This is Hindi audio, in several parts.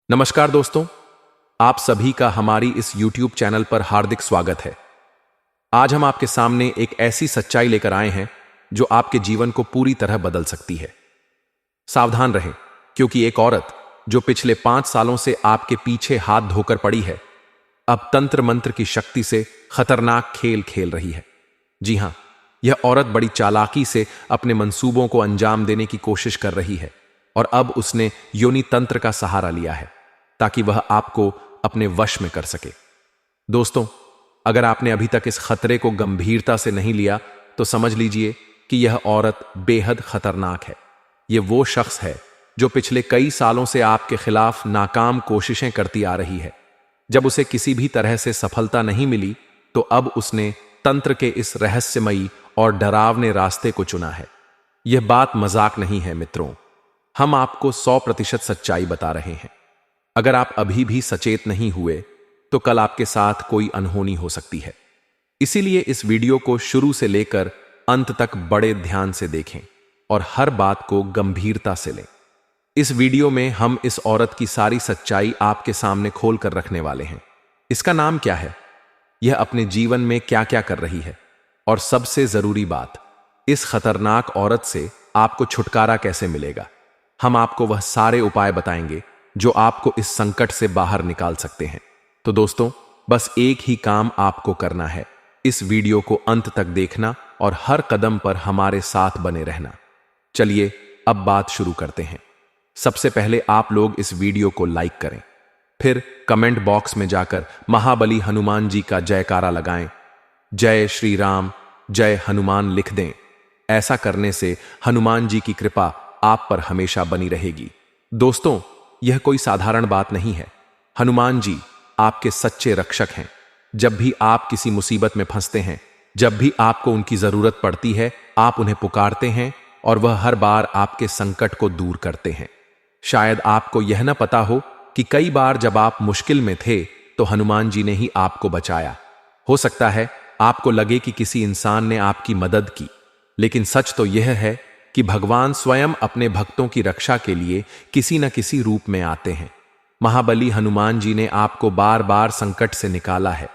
नमस्कार दोस्तों, आप सभी का हमारी इस YouTube चैनल पर हार्दिक स्वागत है। आज हम आपके सामने एक ऐसी सच्चाई लेकर आए हैं जो आपके जीवन को पूरी तरह बदल सकती है। सावधान रहें, क्योंकि एक औरत जो पिछले 5 सालों से आपके पीछे हाथ धोकर पड़ी है, अब तंत्र मंत्र की शक्ति से खतरनाक खेल खेल रही है। जी हां, यह औरत बड़ी चालाकी से अपने मंसूबों को अंजाम देने की कोशिश कर रही है और अब उसने योनि तंत्र का सहारा लिया है ताकि वह आपको अपने वश में कर सके। दोस्तों, अगर आपने अभी तक इस खतरे को गंभीरता से नहीं लिया तो समझ लीजिए कि यह औरत बेहद खतरनाक है। यह वो शख्स है जो पिछले कई सालों से आपके खिलाफ नाकाम कोशिशें करती आ रही है। जब उसे किसी भी तरह से सफलता नहीं मिली तो अब उसने तंत्र के इस रहस्यमयी और डरावने रास्ते को चुना है। यह बात मजाक नहीं है मित्रों, हम आपको 100% सच्चाई बता रहे हैं। अगर आप अभी भी सचेत नहीं हुए तो कल आपके साथ कोई अनहोनी हो सकती है। इसीलिए इस वीडियो को शुरू से लेकर अंत तक बड़े ध्यान से देखें और हर बात को गंभीरता से लें। इस वीडियो में हम इस औरत की सारी सच्चाई आपके सामने खोल कर रखने वाले हैं। इसका नाम क्या है, यह अपने जीवन में क्या क्या कर रही है, और सबसे जरूरी बात, इस खतरनाक औरत से आपको छुटकारा कैसे मिलेगा। हम आपको वह सारे उपाय बताएंगे जो आपको इस संकट से बाहर निकाल सकते हैं। तो दोस्तों, बस एक ही काम आपको करना है, इस वीडियो को अंत तक देखना और हर कदम पर हमारे साथ बने रहना। चलिए अब बात शुरू करते हैं। सबसे पहले आप लोग इस वीडियो को लाइक करें, फिर कमेंट बॉक्स में जाकर महाबली हनुमान जी का जयकारा लगाएं। जय श्री राम, जय हनुमान लिख दें। ऐसा करने से हनुमान जी की कृपा आप पर हमेशा बनी रहेगी। दोस्तों, यह कोई साधारण बात नहीं है। हनुमान जी आपके सच्चे रक्षक हैं। जब भी आप किसी मुसीबत में फंसते हैं, जब भी आपको उनकी जरूरत पड़ती है, आप उन्हें पुकारते हैं और वह हर बार आपके संकट को दूर करते हैं। शायद आपको यह न पता हो कि कई बार जब आप मुश्किल में थे तो हनुमान जी ने ही आपको बचाया। हो सकता है आपको लगे कि किसी इंसान ने आपकी मदद की, लेकिन सच तो यह है कि भगवान स्वयं अपने भक्तों की रक्षा के लिए किसी न किसी रूप में आते हैं। महाबली हनुमान जी ने आपको बार बार संकट से निकाला है।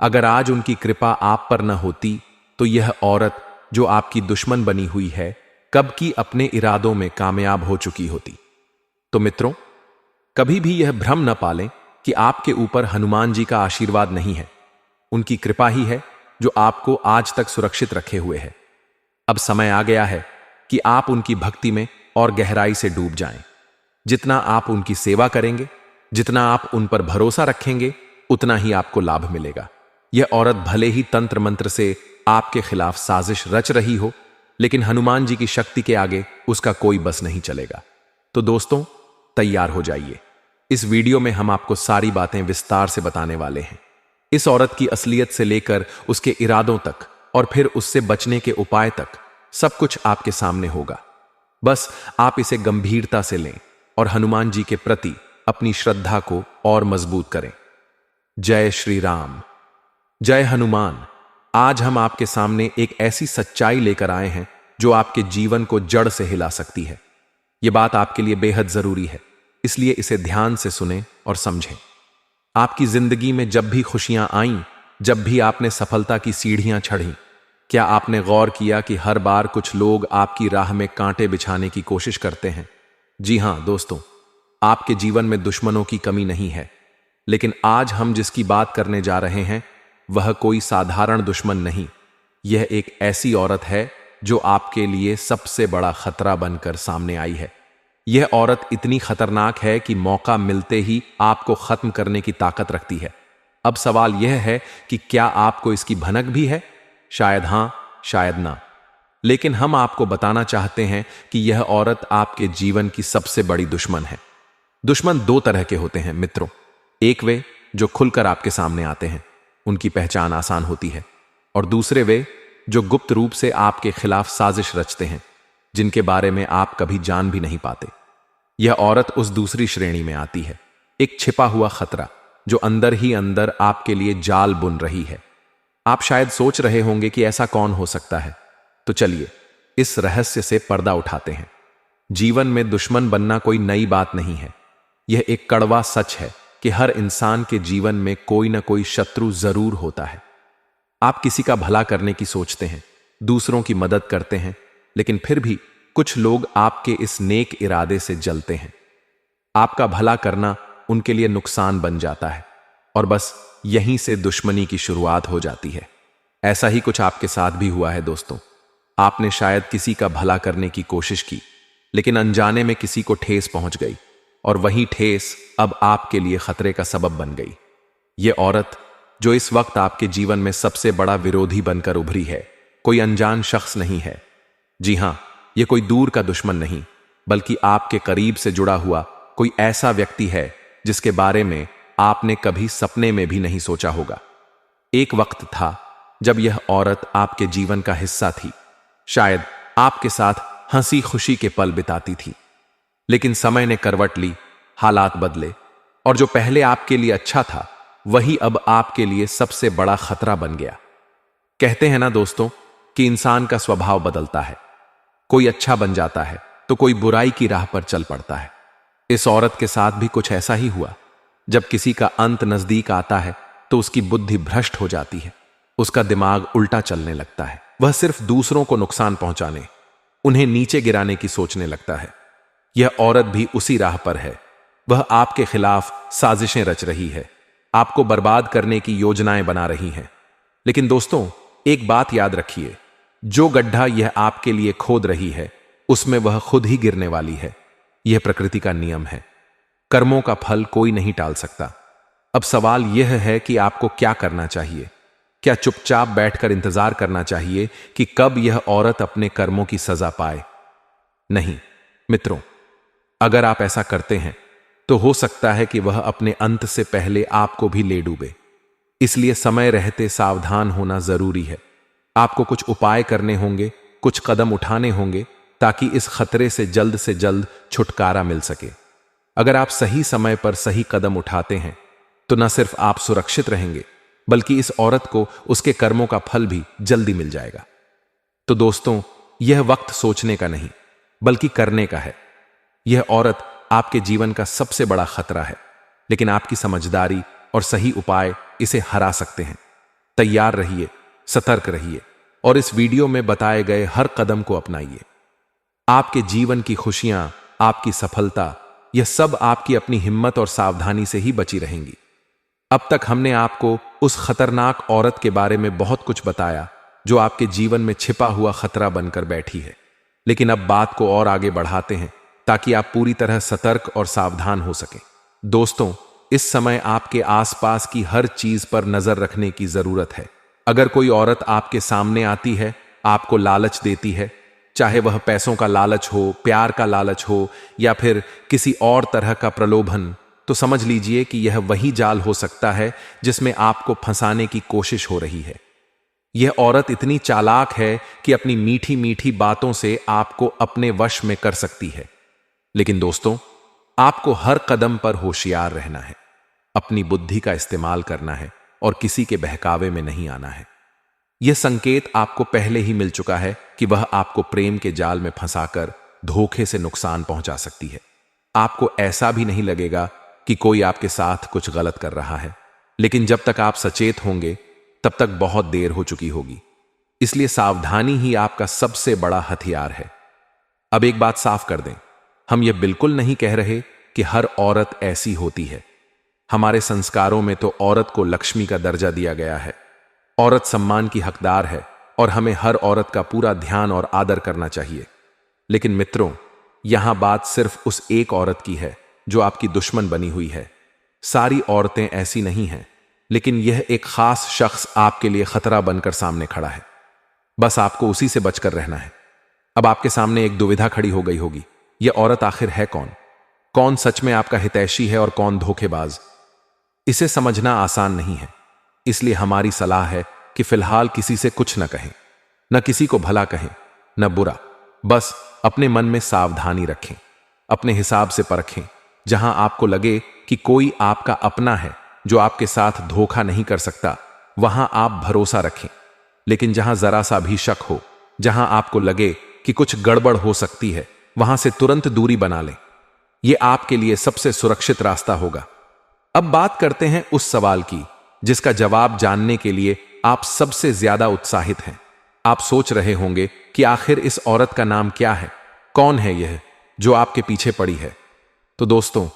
अगर आज उनकी कृपा आप पर न होती तो यह औरत जो आपकी दुश्मन बनी हुई है, कब की अपने इरादों में कामयाब हो चुकी होती। तो मित्रों, कभी भी यह भ्रम न पालें कि आपके ऊपर हनुमान जी का आशीर्वाद नहीं है। उनकी कृपा ही है जो आपको आज तक सुरक्षित रखे हुए है। अब समय आ गया है कि आप उनकी भक्ति में और गहराई से डूब जाएं। जितना आप उनकी सेवा करेंगे, जितना आप उन पर भरोसा रखेंगे, उतना ही आपको लाभ मिलेगा। यह औरत भले ही तंत्र मंत्र से आपके खिलाफ साजिश रच रही हो, लेकिन हनुमान जी की शक्ति के आगे उसका कोई बस नहीं चलेगा। तो दोस्तों, तैयार हो जाइए। इस वीडियो में हम आपको सारी बातें विस्तार से बताने वाले हैं। इस औरत की असलियत से लेकर उसके इरादों तक और फिर उससे बचने के उपाय तक सब कुछ आपके सामने होगा। बस आप इसे गंभीरता से लें और हनुमान जी के प्रति अपनी श्रद्धा को और मजबूत करें। जय श्री राम, जय हनुमान। आज हम आपके सामने एक ऐसी सच्चाई लेकर आए हैं जो आपके जीवन को जड़ से हिला सकती है। यह बात आपके लिए बेहद जरूरी है, इसलिए इसे ध्यान से सुनें और समझें। आपकी जिंदगी में जब भी खुशियां आईं, जब भी आपने सफलता की सीढ़ियां चढ़ीं, क्या आपने गौर किया कि हर बार कुछ लोग आपकी राह में कांटे बिछाने की कोशिश करते हैं? जी हां दोस्तों, आपके जीवन में दुश्मनों की कमी नहीं है, लेकिन आज हम जिसकी बात करने जा रहे हैं वह कोई साधारण दुश्मन नहीं। यह एक ऐसी औरत है जो आपके लिए सबसे बड़ा खतरा बनकर सामने आई है। यह औरत इतनी खतरनाक है कि मौका मिलते ही आपको खत्म करने की ताकत रखती है। अब सवाल यह है कि क्या आपको इसकी भनक भी है? शायद हां, शायद ना, लेकिन हम आपको बताना चाहते हैं कि यह औरत आपके जीवन की सबसे बड़ी दुश्मन है। दुश्मन 2 तरह के होते हैं मित्रों। एक वे जो खुलकर आपके सामने आते हैं, उनकी पहचान आसान होती है, और दूसरे वे जो गुप्त रूप से आपके खिलाफ साजिश रचते हैं, जिनके बारे में आप कभी जान भी नहीं पाते। यह औरत उस दूसरी श्रेणी में आती है, एक छिपा हुआ खतरा जो अंदर ही अंदर आपके लिए जाल बुन रही है। आप शायद सोच रहे होंगे कि ऐसा कौन हो सकता है, तो चलिए इस रहस्य से पर्दा उठाते हैं। जीवन में दुश्मन बनना कोई नई बात नहीं है। यह एक कड़वा सच है कि हर इंसान के जीवन में कोई ना कोई शत्रु जरूर होता है। आप किसी का भला करने की सोचते हैं, दूसरों की मदद करते हैं, लेकिन फिर भी कुछ लोग आपके इस नेक इरादे से जलते हैं। आपका भला करना उनके लिए नुकसान बन जाता है और बस यहीं से दुश्मनी की शुरुआत हो जाती है। ऐसा ही कुछ आपके साथ भी हुआ है दोस्तों। आपने शायद किसी का भला करने की कोशिश की, लेकिन अनजाने में किसी को ठेस पहुंच गई और वही ठेस अब आपके लिए खतरे का सबब बन गई। यह औरत जो इस वक्त आपके जीवन में सबसे बड़ा विरोधी बनकर उभरी है, कोई अनजान शख्स नहीं है। जी हां, यह कोई दूर का दुश्मन नहीं, बल्कि आपके करीब से जुड़ा हुआ कोई ऐसा व्यक्ति है जिसके बारे में आपने कभी सपने में भी नहीं सोचा होगा। एक वक्त था जब यह औरत आपके जीवन का हिस्सा थी, शायद आपके साथ हंसी खुशी के पल बिताती थी। लेकिन समय ने करवट ली, हालात बदले और जो पहले आपके लिए अच्छा था वही अब आपके लिए सबसे बड़ा खतरा बन गया। कहते हैं ना दोस्तों कि इंसान का स्वभाव बदलता है, कोई अच्छा बन जाता है तो कोई बुराई की राह पर चल पड़ता है। इस औरत के साथ भी कुछ ऐसा ही हुआ। जब किसी का अंत नजदीक आता है तो उसकी बुद्धि भ्रष्ट हो जाती है, उसका दिमाग उल्टा चलने लगता है। वह सिर्फ दूसरों को नुकसान पहुंचाने, उन्हें नीचे गिराने की सोचने लगता है। यह औरत भी उसी राह पर है। वह आपके खिलाफ साजिशें रच रही है, आपको बर्बाद करने की योजनाएं बना रही है। लेकिन दोस्तों, एक बात याद रखिए, जो गड्ढा यह आपके लिए खोद रही है उसमें वह खुद ही गिरने वाली है। यह प्रकृति का नियम है। कर्मों का फल कोई नहीं टाल सकता। अब सवाल यह है कि आपको क्या करना चाहिए। क्या चुपचाप बैठकर इंतजार करना चाहिए कि कब यह औरत अपने कर्मों की सजा पाए? नहीं मित्रों, अगर आप ऐसा करते हैं तो हो सकता है कि वह अपने अंत से पहले आपको भी ले डूबे। इसलिए समय रहते सावधान होना जरूरी है। आपको कुछ उपाय करने होंगे, कुछ कदम उठाने होंगे ताकि इस खतरे से जल्द छुटकारा मिल सके। अगर आप सही समय पर सही कदम उठाते हैं तो न सिर्फ आप सुरक्षित रहेंगे, बल्कि इस औरत को उसके कर्मों का फल भी जल्दी मिल जाएगा। तो दोस्तों, यह वक्त सोचने का नहीं बल्कि करने का है। यह औरत आपके जीवन का सबसे बड़ा खतरा है, लेकिन आपकी समझदारी और सही उपाय इसे हरा सकते हैं। तैयार रहिए, सतर्क रहिए और इस वीडियो में बताए गए हर कदम को अपनाइए। आपके जीवन की खुशियां, आपकी सफलता, यह सब आपकी अपनी हिम्मत और सावधानी से ही बची रहेंगी। अब तक हमने आपको उस खतरनाक औरत के बारे में बहुत कुछ बताया जो आपके जीवन में छिपा हुआ खतरा बनकर बैठी है। लेकिन अब बात को और आगे बढ़ाते हैं ताकि आप पूरी तरह सतर्क और सावधान हो सकें। दोस्तों, इस समय आपके आसपास की हर चीज पर नजर रखने की जरूरत है। अगर कोई औरत आपके सामने आती है, आपको लालच देती है, चाहे वह पैसों का लालच हो, प्यार का लालच हो या फिर किसी और तरह का प्रलोभन, तो समझ लीजिए कि यह वही जाल हो सकता है जिसमें आपको फंसाने की कोशिश हो रही है। यह औरत इतनी चालाक है कि अपनी मीठी मीठी बातों से आपको अपने वश में कर सकती है। लेकिन दोस्तों, आपको हर कदम पर होशियार रहना है, अपनी बुद्धि का इस्तेमाल करना है और किसी के बहकावे में नहीं आना है। यह संकेत आपको पहले ही मिल चुका है कि वह आपको प्रेम के जाल में फंसाकर धोखे से नुकसान पहुंचा सकती है। आपको ऐसा भी नहीं लगेगा कि कोई आपके साथ कुछ गलत कर रहा है, लेकिन जब तक आप सचेत होंगे तब तक बहुत देर हो चुकी होगी। इसलिए सावधानी ही आपका सबसे बड़ा हथियार है। अब एक बात साफ कर दें, हम यह बिल्कुल नहीं कह रहे कि हर औरत ऐसी होती है। हमारे संस्कारों में तो औरत को लक्ष्मी का दर्जा दिया गया है। औरत सम्मान की हकदार है और हमें हर औरत का पूरा ध्यान और आदर करना चाहिए। लेकिन मित्रों, यहां बात सिर्फ उस एक औरत की है जो आपकी दुश्मन बनी हुई है। सारी औरतें ऐसी नहीं हैं, लेकिन यह एक खास शख्स आपके लिए खतरा बनकर सामने खड़ा है। बस आपको उसी से बचकर रहना है। अब आपके सामने एक दुविधा खड़ी हो गई होगी, यह औरत आखिर है कौन? कौन सच में आपका हितैषी है और कौन धोखेबाज? इसे समझना आसान नहीं है। इसलिए हमारी सलाह है कि फिलहाल किसी से कुछ न कहें, न किसी को भला कहें न बुरा। बस अपने मन में सावधानी रखें, अपने हिसाब से परखें। जहां आपको लगे कि कोई आपका अपना है जो आपके साथ धोखा नहीं कर सकता, वहां आप भरोसा रखें। लेकिन जहां जरा सा भी शक हो, जहां आपको लगे कि कुछ गड़बड़ हो सकती है, वहां से तुरंत दूरी बना लें। यह आपके लिए सबसे सुरक्षित रास्ता होगा। अब बात करते हैं उस सवाल की जिसका जवाब जानने के लिए आप सबसे ज्यादा उत्साहित हैं। आप सोच रहे होंगे कि आखिर इस औरत का नाम क्या है, कौन है यह जो आपके पीछे पड़ी है। तो दोस्तों,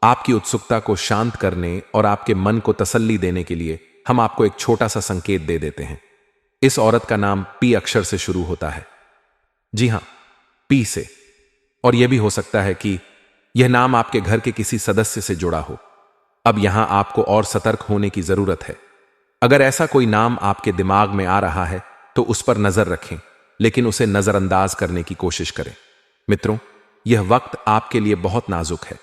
आपकी उत्सुकता को शांत करने और आपके मन को तसल्ली देने के लिए हम आपको एक छोटा सा संकेत दे देते हैं। इस औरत का नाम पी अक्षर से शुरू होता है। जी हां, पी से। और यह भी हो सकता है कि यह नाम आपके घर के किसी सदस्य से जुड़ा हो। अब यहां आपको और सतर्क होने की जरूरत है। अगर ऐसा कोई नाम आपके दिमाग में आ रहा है तो उस पर नजर रखें, लेकिन उसे नजरअंदाज करने की कोशिश करें। मित्रों, यह वक्त आपके लिए बहुत नाजुक है।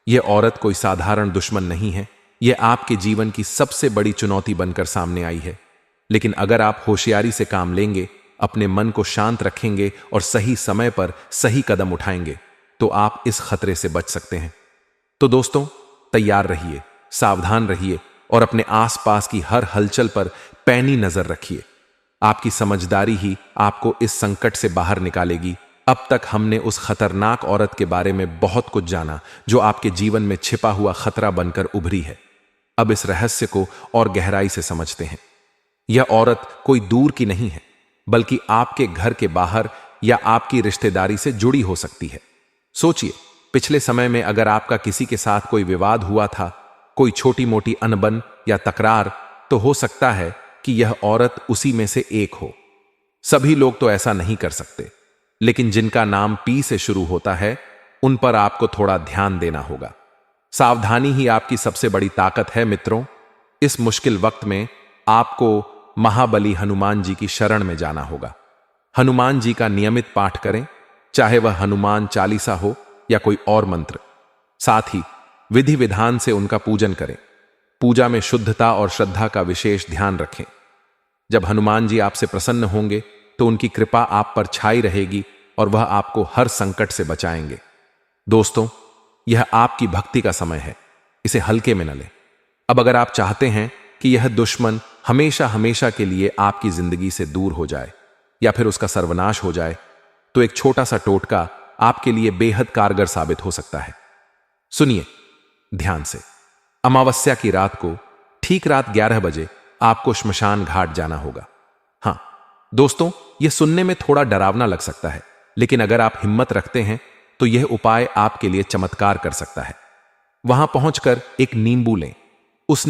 यह औरत कोई साधारण दुश्मन नहीं है। यह आपके जीवन की सबसे बड़ी चुनौती बनकर सामने आई है। लेकिन अगर आप होशियारी से काम लेंगे, अपने मन को शांत रखेंगे और सही समय पर सही कदम उठाएंगे, तो आप इस खतरे से बच सकते हैं। तो दोस्तों, तैयार रहिए, सावधान रहिए और अपने आसपास की हर हलचल पर पैनी नजर रखिए। आपकी समझदारी ही आपको इस संकट से बाहर निकालेगी। अब तक हमने उस खतरनाक औरत के बारे में बहुत कुछ जाना जो आपके जीवन में छिपा हुआ खतरा बनकर उभरी है। अब इस रहस्य को और गहराई से समझते हैं। यह औरत कोई दूर की नहीं है, बल्कि आपके घर के बाहर या आपकी रिश्तेदारी से जुड़ी हो सकती है। सोचिए, पिछले समय में अगर आपका किसी के साथ कोई विवाद हुआ था, कोई छोटी मोटी अनबन या तकरार, तो हो सकता है कि यह औरत उसी में से एक हो। सभी लोग तो ऐसा नहीं कर सकते, लेकिन जिनका नाम पी से शुरू होता है, उन पर आपको थोड़ा ध्यान देना होगा। सावधानी ही आपकी सबसे बड़ी ताकत है मित्रों। इस मुश्किल वक्त में आपको महाबली हनुमान जी की शरण में जाना होगा। हनुमान जी का नियमित पाठ करें, चाहे वह हनुमान चालीसा हो या कोई और मंत्र। साथ ही विधि विधान से उनका पूजन करें। पूजा में शुद्धता और श्रद्धा का विशेष ध्यान रखें। जब हनुमान जी आपसे प्रसन्न होंगे तो उनकी कृपा आप पर छाई रहेगी और वह आपको हर संकट से बचाएंगे। दोस्तों, यह आपकी भक्ति का समय है, इसे हल्के में न लें। अब अगर आप चाहते हैं कि यह दुश्मन हमेशा हमेशा के लिए आपकी जिंदगी से दूर हो जाए या फिर उसका सर्वनाश हो जाए, तो एक छोटा सा टोटका आपके लिए बेहद कारगर साबित हो सकता है। सुनिए ध्यान से। अमावस्या की रात को ठीक रात 11 बजे आपको श्मशान घाट जाना होगा। हां दोस्तों, यह सुनने में थोड़ा डरावना लग सकता है, लेकिन अगर आप हिम्मत रखते हैं तो यह उपाय आपके लिए चमत्कार कर सकता है। वहां पहुंचकर एक नींबू लें। उस